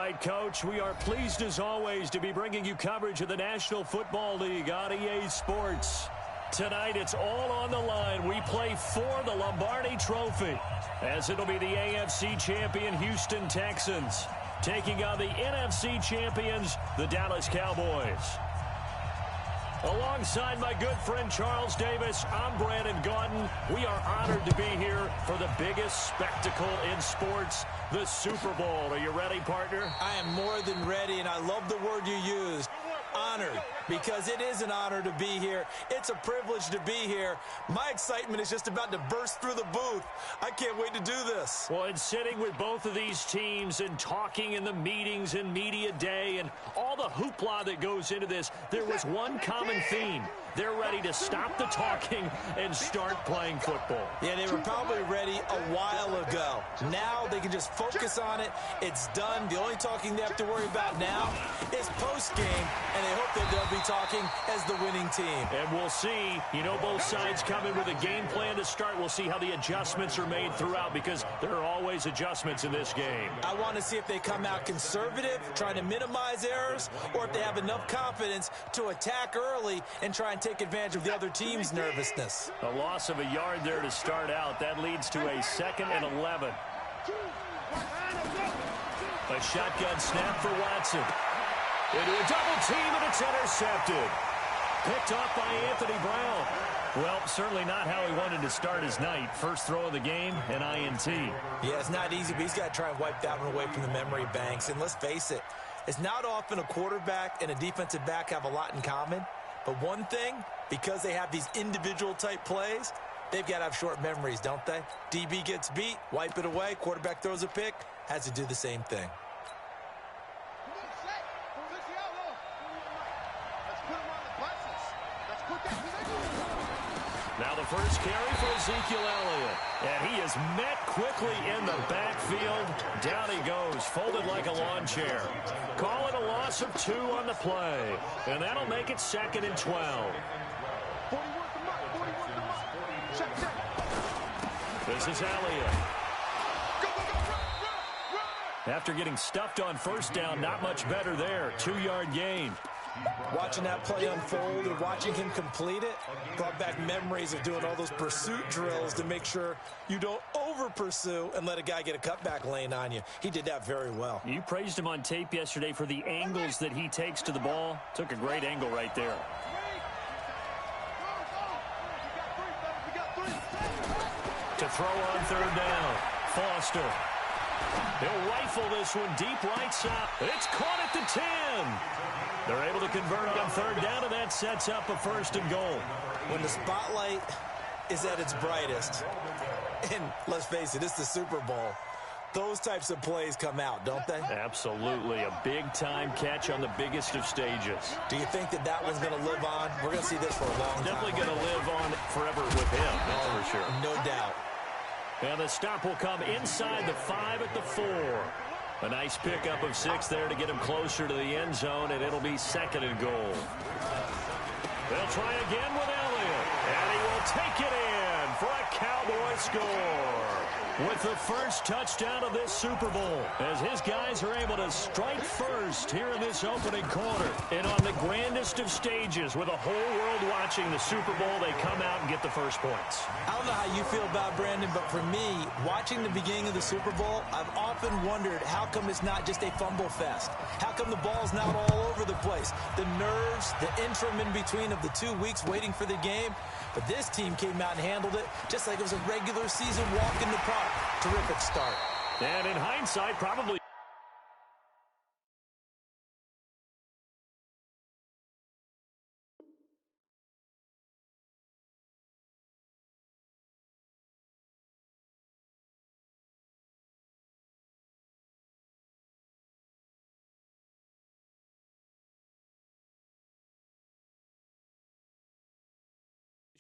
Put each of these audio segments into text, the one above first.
right, Coach. We are pleased, as always, to be bringing you coverage of the National Football League on EA Sports. Tonight, it's all on the line. We play for the Lombardi Trophy, as it'll be the AFC champion Houston Texans taking on the NFC champions, the Dallas Cowboys. Alongside my good friend Charles Davis, I'm Brandon Gaudin. We are honored to be here for the biggest spectacle in sports, the Super Bowl. Are you ready, partner? I am more than ready, and I love the word you used, honored, because it is an honor to be here. It's a privilege to be here. My excitement is just about to burst through the booth. I can't wait to do this. Well, and sitting with both of these teams and talking in the meetings and media day and all the hoopla that goes into this, there was one common theme. They're ready to stop the talking and start playing football. Yeah, they were probably ready a while ago. Now they can just focus on it. It's done. The only talking they have to worry about now is post-game, and they hope that they'll be talking as the winning team. And we'll see. You know, both sides come in with a game plan to start. We'll see how the adjustments are made throughout, because there are always adjustments in this game. I want to see if they come out conservative, trying to minimize errors, or if they have enough confidence to attack early and try and take advantage of the other team's nervousness. A loss of a yard there to start out. That leads to a 2nd and 11. A shotgun snap for Watson. Into a double team, and it's intercepted. Picked off by Anthony Brown. Well, certainly not how he wanted to start his night. First throw of the game, an INT. Yeah, it's not easy, but he's got to try and wipe that one away from the memory banks. And let's face it, it's not often a quarterback and a defensive back have a lot in common. But one thing, because they have these individual type plays, they've got to have short memories, don't they? DB gets beat, wipe it away, quarterback throws a pick, has to do the same thing. Now the first carry for Ezekiel Elliott. And he is met quickly in the backfield. Down he goes, folded like a lawn chair. Call it a loss of 2 on the play. And that'll make it 2nd and 12. This is Elliott. After getting stuffed on first down, not much better there. 2-yard gain. Watching that play unfold and watching him complete it brought back memories of doing all those pursuit drills to make sure you don't over-pursue and let a guy get a cutback lane on you. He did that very well. You praised him on tape yesterday for the angles that he takes to the ball. Took a great angle right there. To throw on 3rd down, Foster. He'll rifle this one deep right side. It's caught at the 10. They're able to convert on 3rd down, and that sets up a 1st and goal. When the spotlight is at its brightest, and let's face it, it's the Super Bowl, those types of plays come out, don't they? Absolutely. A big-time catch on the biggest of stages. Do you think that that one's going to live on? We're going to see this for a long time. Definitely going to live on forever with him, that's for sure. No doubt. And the stop will come inside the 5 at the 4. A nice pickup of 6 there to get him closer to the end zone, and it'll be 2nd and goal. They'll try again with Elliott, and he will take it in for a Cowboy score. With the first touchdown of this Super Bowl, as his guys are able to strike first here in this opening quarter. And on the grandest of stages, with a whole world watching the Super Bowl, they come out and get the first points. I don't know how you feel about Brandon, but for me, watching the beginning of the Super Bowl, I've often wondered how come it's not just a fumble fest? How come the ball's not all over the place? The nerves, the interim in between of the 2 weeks waiting for the game. But this team came out and handled it just like it was a regular season walk in the park. Terrific start. And in hindsight, probably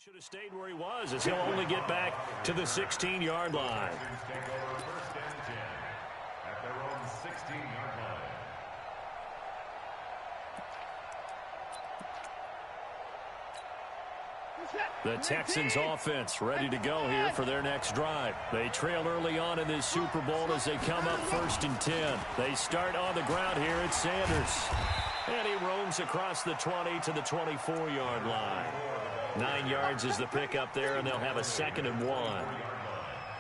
should have stayed where he was, as he'll only get back to the 16-yard line. First and 10 at their own 16-yard line. The Texans offense ready to go here for their next drive. They trail early on in this Super Bowl as they come up 1st and 10. They start on the ground here at Sanders. And he roams across the 20 to the 24-yard line. 9 yards is the pickup there, and they'll have a 2nd and 1.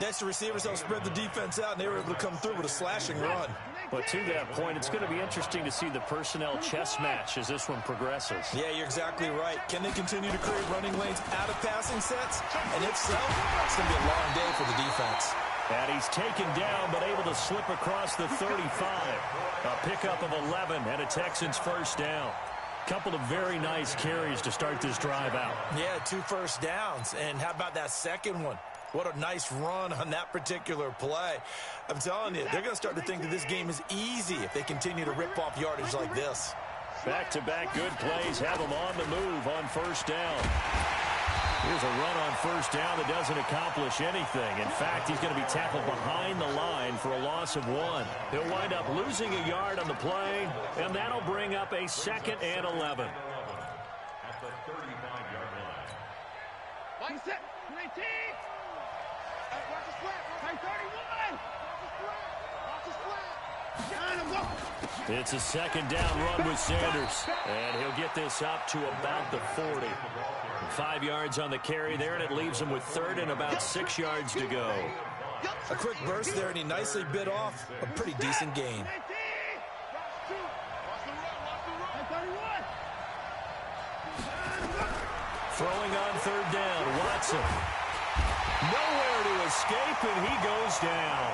Next, the receivers help spread the defense out, and they were able to come through with a slashing run. But to that point, it's going to be interesting to see the personnel chess match as this one progresses. Yeah, you're exactly right. Can they continue to create running lanes out of passing sets? And if so, it's going to be a long day for the defense. And he's taken down, but able to slip across the 35. A pickup of 11 and a Texans 1st down. Couple of very nice carries to start this drive out. Yeah, 2 first downs. And how about that second one? What a nice run on that particular play. I'm telling you, they're going to start to think that this game is easy if they continue to rip off yardage like this. Back-to-back good plays have them on the move on 1st down. Here's a run on 1st down that doesn't accomplish anything. In fact, he's going to be tackled behind the line for a loss of 1. He'll wind up losing a yard on the play, and that'll bring up a 2nd and 11. At the 35-yard line. 19. Watch the split. 31. Watch the split. It's a 2nd down run with Sanders. And he'll get this up to about the 40. 5 yards on the carry there, and it leaves him with 3rd and about 6 yards to go. A quick burst there, and he nicely bit off a pretty decent gain. Throwing on 3rd down, Watson. Nowhere to escape, and he goes down.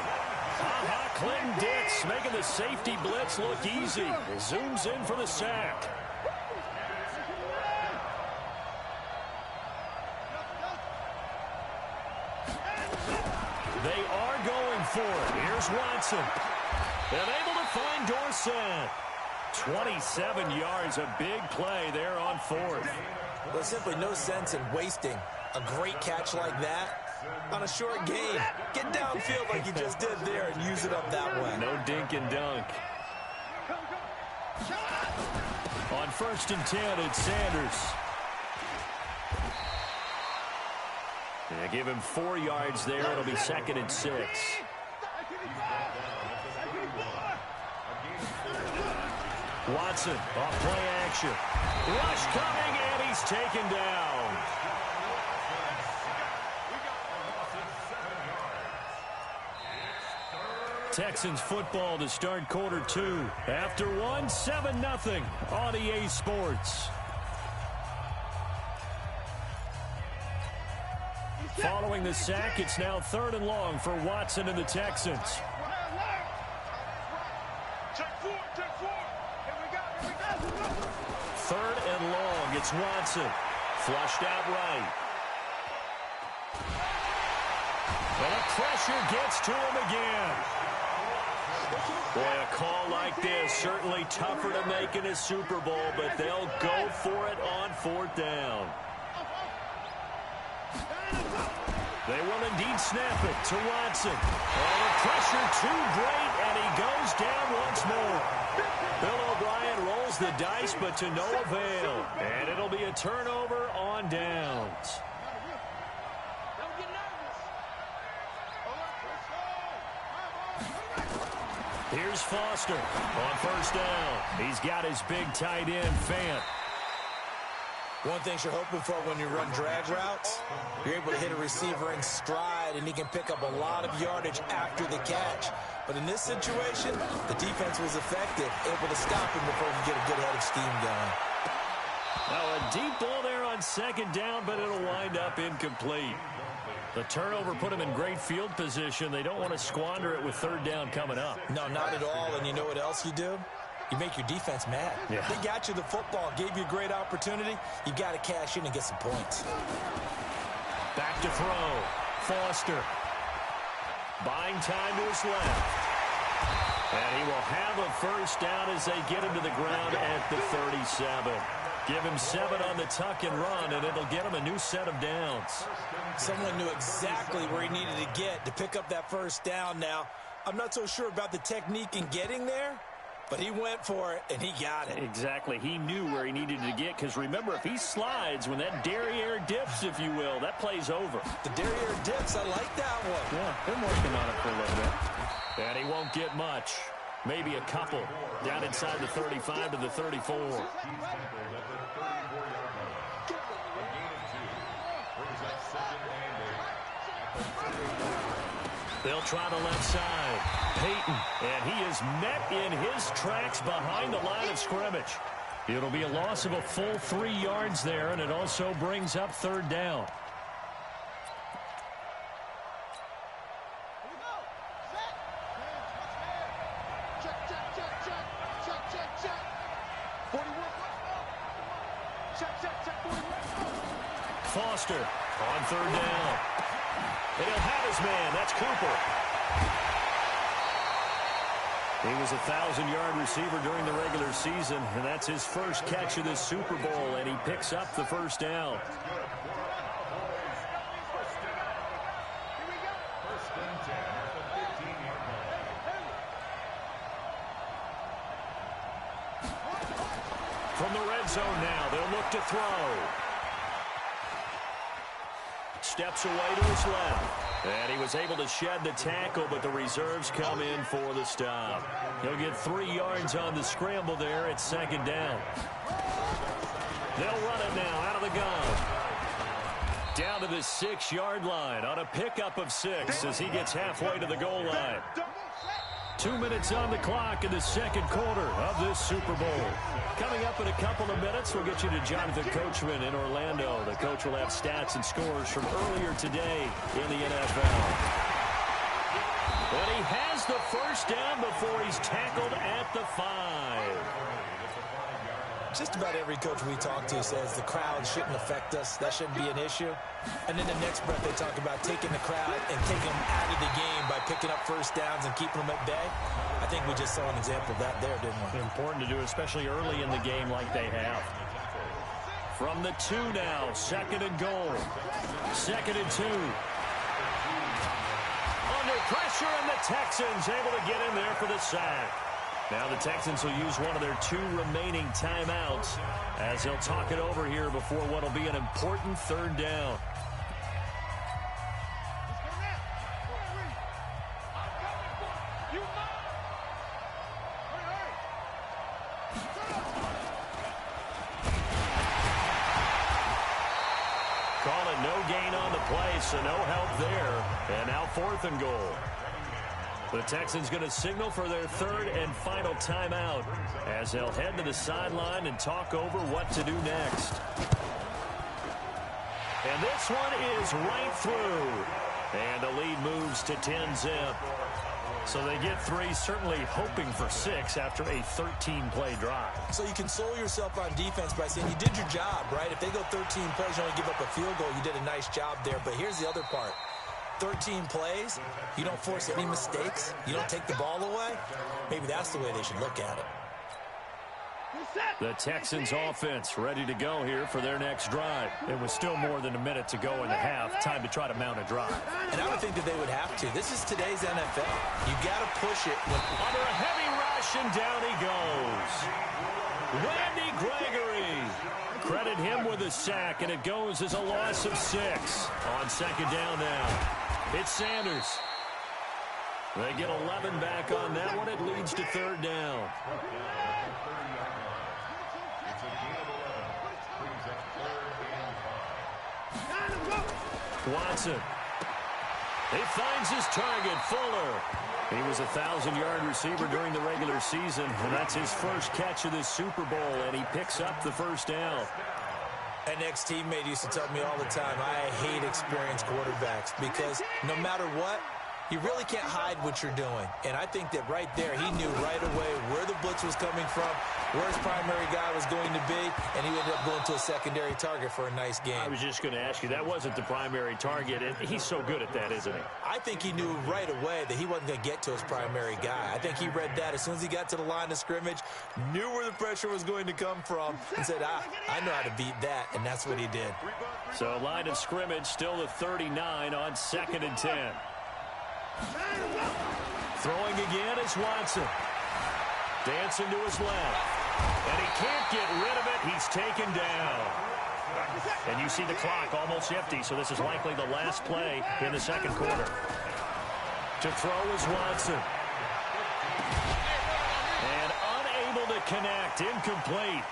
Clinton Dix making the safety blitz look easy. Zooms in for the sack. They are going for it. Here's Watson. And able to find Dorsett. 27 yards, a big play there on 4th. There's simply no sense in wasting a great catch like that on a short game. Get downfield like you just did there and use it up that way. No dink and dunk. On 1st and 10, it's Sanders. They give him 4 yards there. It'll be 2nd and 6. Watson off play action. Rush coming, and he's taken down. Texans football to start quarter 2. After 1, 7-0 on EA Sports. Following the sack, it's now 3rd and long for Watson and the Texans. 3rd and long, it's Watson. Flushed out right. And the pressure gets to him again. Boy, a call like this, certainly tougher to make in a Super Bowl, but they'll go for it on 4th down. They will indeed snap it to Watson. And the pressure too great, and he goes down once more. Bill O'Brien rolls the dice, but to no avail. And it'll be a turnover on downs. Here's Foster on 1st down. He's got his big tight end, Fant. One thing you're hoping for when you run drag routes, you're able to hit a receiver in stride, and he can pick up a lot of yardage after the catch. But in this situation, the defense was effective, able to stop him before he could get a good head of steam going. Now a deep ball there on 2nd down, but it'll wind up incomplete. The turnover put him in great field position. They don't want to squander it with 3rd down coming up. No, not at all. And you know what else you do? You make your defense mad. Yeah. They got you the football, gave you a great opportunity. You got to cash in and get some points. Back to throw. Foster. Buying time to his left. And he will have a 1st down as they get him to the ground at the 37. Give him 7 on the tuck and run, and it'll get him a new set of downs. Someone knew exactly where he needed to get to pick up that 1st down now. I'm not so sure about the technique in getting there, But he went for it, and he got it. Exactly. He knew where he needed to get, because remember, if he slides, when that derriere dips, if you will, that play's over. The derriere dips, I like that one. Yeah, been working on it for a little bit. And he won't get much. Maybe a couple. Down inside the 35 to the 34. They'll try the left side. Peyton, and he is met in his tracks behind the line of scrimmage. It'll be a loss of a full 3 yards there, and it also brings up third down. Foster on third down. And he'll have his man. That's Cooper. He was a 1,000-yard receiver during the regular season, and that's his first catch of this Super Bowl, and he picks up the first down. From the red zone now, they'll look to throw. Steps away to his left. And he was able to shed the tackle, but the reserves come in for the stop. He'll get 3 yards on the scramble there at second down. They'll run it now out of the gun. Down to the 6-yard line on a pickup of 6 as he gets halfway to the goal line. 2 minutes on the clock in the second quarter of this Super Bowl. Coming up in a couple of minutes, we'll get you to Jonathan Coachman in Orlando. The coach will have stats and scores from earlier today in the NFL. But he has the first down before he's tackled at the 5. Just about every coach we talk to says the crowd shouldn't affect us. That shouldn't be an issue. And in the next breath, they talk about taking the crowd and taking them out of the game by picking up first downs and keeping them at bay. I think we just saw an example of that there, didn't we? Important to do, especially early in the game like they have. From the 2 now, second and goal. Second and 2. Under pressure, and the Texans able to get in there for the sack. Now the Texans will use one of their 2 remaining timeouts as they'll talk it over here before what will be an important third down. Call it no gain on the play, so no help there. And now 4th and goal. The Texans going to signal for their 3rd and final timeout as they'll head to the sideline and talk over what to do next. And this one is right through. And the lead moves to 10-zip. So they get 3, certainly hoping for 6 after a 13-play drive. So you console yourself on defense by saying you did your job, right? If they go 13 plays, you only give up a field goal, you did a nice job there. But here's the other part. 13 plays, you don't force any mistakes, you don't take the ball away. Maybe that's the way they should look at it. The Texans offense ready to go here for their next drive. It was still more than a minute to go in the half. Time to try to mount a drive. And I would think that they would have to. This is today's NFL. You got to push it. Under a heavy rush, and down he goes. Randy Gregory. Credit him with a sack, and it goes as a loss of 6. On second down now. It's Sanders. They get 11 back on that one. It leads to third down. Watson. He finds his target, Fuller. He was a 1,000-yard receiver during the regular season, and that's his first catch of this Super Bowl, and he picks up the first down. An ex-teammate used to tell me all the time, I hate experienced quarterbacks because no matter what, you really can't hide what you're doing. And I think that right there, he knew right away where the blitz was coming from, where his primary guy was going to be, and he ended up going to a secondary target for a nice game. I was just going to ask you, that wasn't the primary target, and he's so good at that, isn't he? I think he knew right away that he wasn't going to get to his primary guy. I think he read that as soon as he got to the line of scrimmage, knew where the pressure was going to come from, and said, I know how to beat that, and that's what he did. So line of scrimmage, still the 39 on 2nd and 10. Throwing again is Watson. Dancing to his left. And he can't get rid of it. He's taken down. And you see the clock almost empty, so this is likely the last play in the second quarter. To throw is Watson. And unable to connect. Incomplete.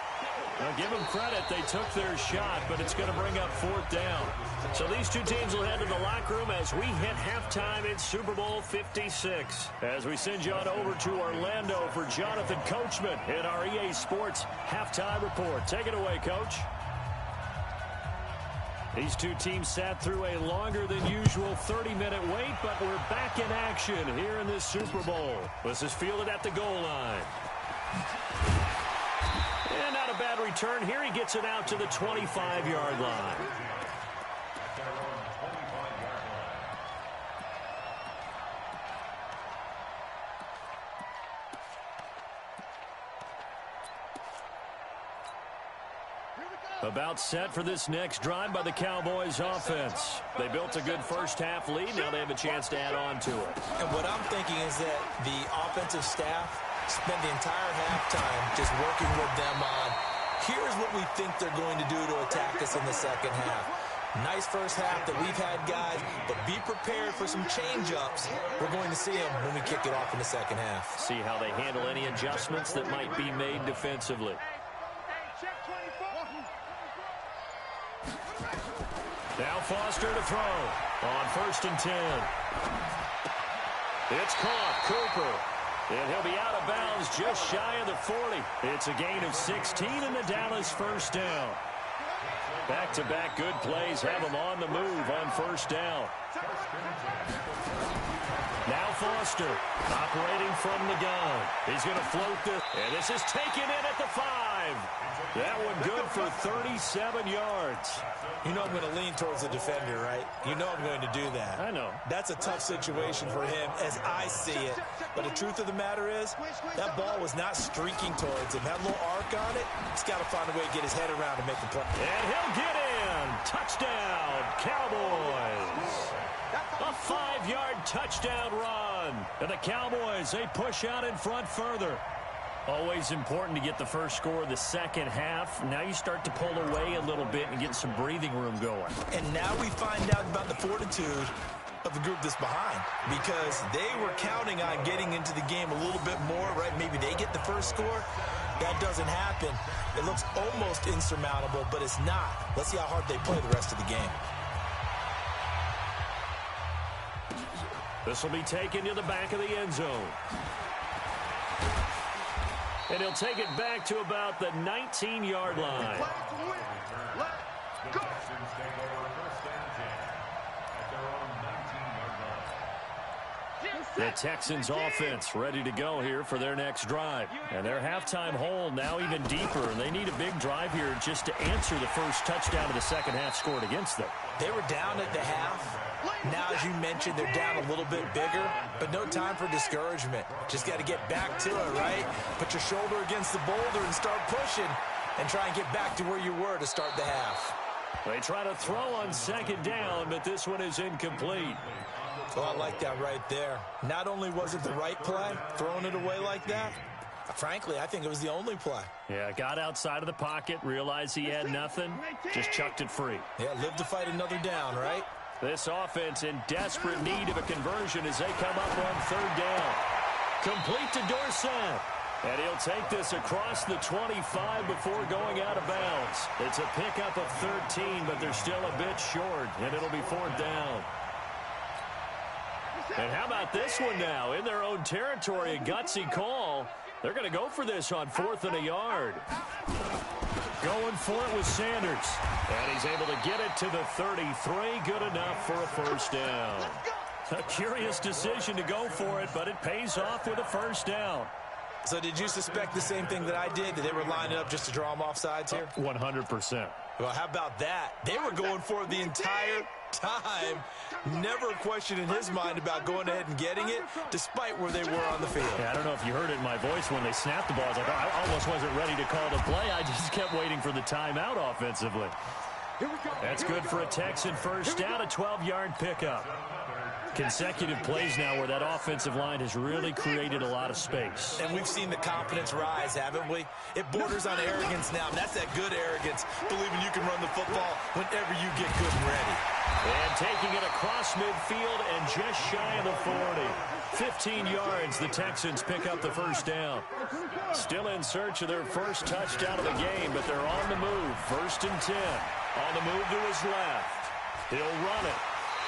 Now, give them credit. They took their shot, but it's going to bring up fourth down. So these two teams will head to the locker room as we hit halftime in Super Bowl 56. As we send you on over to Orlando for Jonathan Coachman in our EA Sports Halftime Report. Take it away, Coach. These two teams sat through a longer than usual 30-minute wait, but we're back in action here in this Super Bowl. This is fielded at the goal line. And not a bad return here. He gets it out to the 25-yard line. About set for this next drive by the Cowboys offense. They built a good first-half lead. Now they have a chance to add on to it. And what I'm thinking is that the offensive staff spent the entire halftime just working with them on, here's what we think they're going to do to attack us in the second half. Nice first half that we've had, guys, but be prepared for some change-ups. We're going to see them when we kick it off in the second half. See how they handle any adjustments that might be made defensively. Now Foster to throw on 1st and 10. It's caught. Cooper. And he'll be out of bounds just shy of the 40. It's a gain of 16 in the Dallas first down. Back-to-back good plays have them on the move on 1st down. Now Foster operating from the gun. He's going to float this. And this is taken in at the 5. That one good for 37 yards. You know I'm going to lean towards the defender, right? You know I'm going to do that. I know. That's a tough situation for him as I see it. But the truth of the matter is, that ball was not streaking towards him. That little arc on it, he's got to find a way to get his head around and make the play. And he'll get in. Touchdown, Cowboys. A 5-yard touchdown run. And the Cowboys, they push out in front further. Always important to get the first score of the second half. Now you start to pull away a little bit and get some breathing room going. And now we find out about the fortitude of the group that's behind, because they were counting on getting into the game a little bit more, right? Maybe they get the first score. That doesn't happen. It looks almost insurmountable, but it's not. Let's see how hard they play the rest of the game. This will be taken to the back of the end zone. And he'll take it back to about the 19-yard line. The Texans offense ready to go here for their next drive. And their halftime hole now even deeper. And they need a big drive here just to answer the first touchdown of the second half scored against them. They were down at the half. Now, as you mentioned, they're down a little bit bigger, but no time for discouragement. Just got to get back to it, right? Put your shoulder against the boulder and start pushing and try and get back to where you were to start the half. They try to throw on second down, but this one is incomplete. Well, I like that right there. Not only was it the right play, throwing it away like that, frankly, I think it was the only play. Yeah, got outside of the pocket, realized he had nothing, just chucked it free. Yeah, live to fight another down, right? This offense in desperate need of a conversion as they come up on 3rd down. Complete to Dorsett. And he'll take this across the 25 before going out of bounds. It's a pickup of 13, but they're still a bit short, and it'll be 4th down. And how about this one now? In their own territory, a gutsy call. They're going to go for this on 4th and a yard. Going for it with Sanders. And he's able to get it to the 33. Good enough for a first down. A curious decision to go for it, but it pays off with a first down. So did you suspect the same thing that I did, that they were lining up just to draw them off sides here? 100%. Well, how about that? They were going for it the entire time. Never a question in his mind about going ahead and getting it, despite where they were on the field. Yeah, I don't know if you heard it in my voice when they snapped the ball. I almost wasn't ready to call the play. I just kept waiting for the timeout offensively. That's good for a Texan first down, a 12-yard pickup. Consecutive plays now where that offensive line has really created a lot of space. And we've seen the confidence rise, haven't we? It borders on arrogance now, and that's that good arrogance, believing you can run the football whenever you get good and ready. And taking it across midfield and just shy of the 40. 15 yards, the Texans pick up the first down. Still in search of their first touchdown of the game, but they're on the move. 1st and 10. On the move to his left. He'll run it.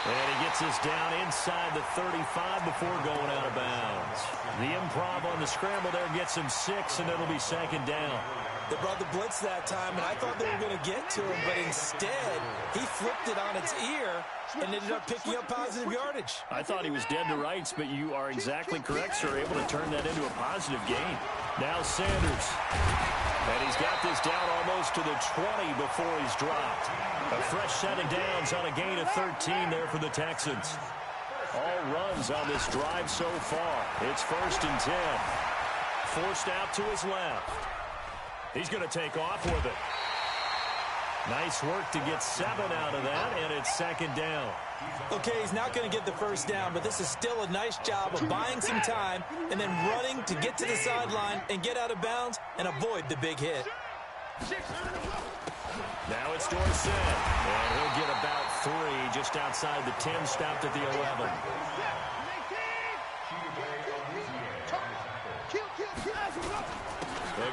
And he gets us down inside the 35 before going out of bounds. The improv on the scramble there gets him 6, and it'll be 2nd down. They brought the blitz that time, and I thought they were going to get to him, but instead, he flipped it on its ear and ended up picking up positive yardage. I thought he was dead to rights, but you are exactly correct, sir. Able to turn that into a positive gain. Now Sanders. And he's got this down almost to the 20 before he's dropped. A fresh set of downs on a gain of 13 there for the Texans. All runs on this drive so far. It's 1st and 10. Forced out to his left. He's going to take off with it. Nice work to get 7 out of that, and it's 2nd down. Okay, he's not going to get the first down, but this is still a nice job of buying some time and then running to get to the sideline and get out of bounds and avoid the big hit. Now it's Dorsett, and he'll get about 3 just outside the 10, stopped at the 11.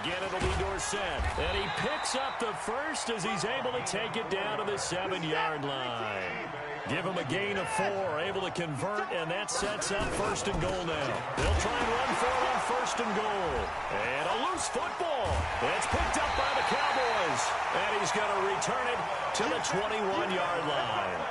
Again, it'll be Dorsett, and he picks up the first as he's able to take it down to the 7-yard line. Give him a gain of 4, able to convert, and that sets up 1st and goal now. They'll try and run for it on 1st and goal. And a loose football. It's picked up by the Cowboys, and he's going to return it to the 21-yard line.